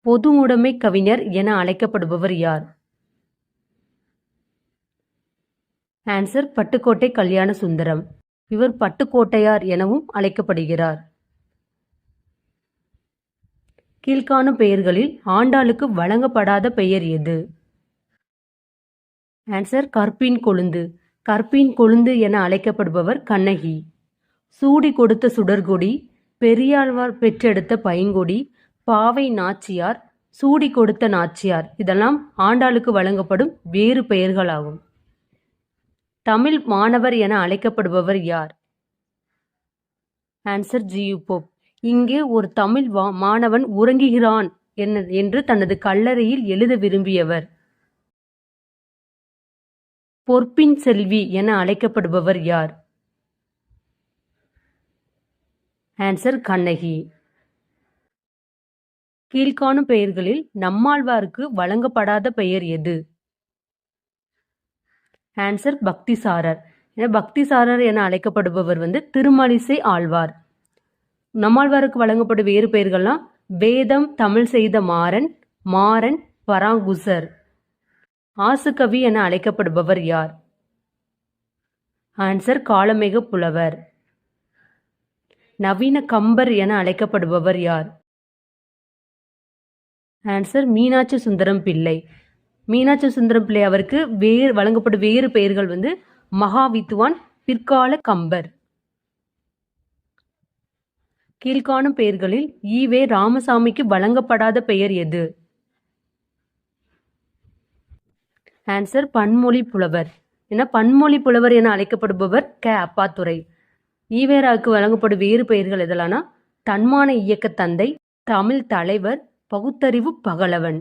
பொது உடைமை கவிஞர் என அழைக்கப்படுபவர் யார்? ஆன்சர் பட்டுக்கோட்டை கல்யாண சுந்தரம். இவர் பட்டுக்கோட்டையார் எனவும் அழைக்கப்படுகிறார். கீழ்காணும் பெயர்களில் ஆண்டாளுக்கு வழங்கப்படாத பெயர் எது? ஆன்சர் கற்பின் கொழுந்து. கற்பின் கொழுந்து என அழைக்கப்படுபவர் கண்ணகி. சூடி கொடுத்த சுடர்கொடி, பெரியாழ்வார் பெற்றெடுத்த பைங்கொடி, பாவை நாச்சியார், சூடி கொடுத்த நாச்சியார் இதெல்லாம் ஆண்டாளுக்கு வழங்கப்படும் வேறு பெயர்களாகும். தமிழ் மாணவர் என அழைக்கப்படுபவர் யார்? Answer GU. போப். இங்கே ஒரு தமிழ் மாணவன் உறங்குகிறான் என்று தனது கல்லறையில் எழுத விரும்பியவர். பொற்பின் செல்வி என அழைக்கப்படுபவர் யார்? ஆன்சர் கண்ணகி. கீழ்காணும் பெயர்களில் நம்மாழ்வாருக்கு வழங்கப்படாத பெயர் எது? ஆன்சர் பக்திசாரர். பக்திசாரர் என அழைக்கப்படுபவர் திருமழிசை ஆழ்வார். நம்மாழ்வாருக்கு வழங்கப்படும் வேறு பெயர்கள்லாம் வேதம் தமிழ் செய்த மாறன், மாறன், பராங்குசர். ஆசுகவி என அழைக்கப்படுபவர் யார்? ஆன்சர் காளமேக புலவர். நவீன கம்பர் என அழைக்கப்படுபவர் யார்? ஆன்சர் மீனாட்சி சுந்தரம் பிள்ளை. மீனாட்சி சுந்தரம் பிள்ளை அவருக்கு வழங்கப்படும் வேறு பெயர்கள் மகாவித்வான், பிற்கால கம்பர். கீழ்காணும் பெயர்களில் ஈவே ராமசாமிக்கு வழங்கப்படாத பெயர் எது? ஆன்சர் பன்மொழி புலவர். பன்மொழி புலவர் என அழைக்கப்படுபவர் அப்பாத்துரை. ஈவேராவுக்கு வழங்கப்படும் வேறு பெயர்கள் எதெல்லாம்னா தன்மான இயக்க தந்தை, தமிழ் தலைவர், பகுத்தறிவு பகலவன்.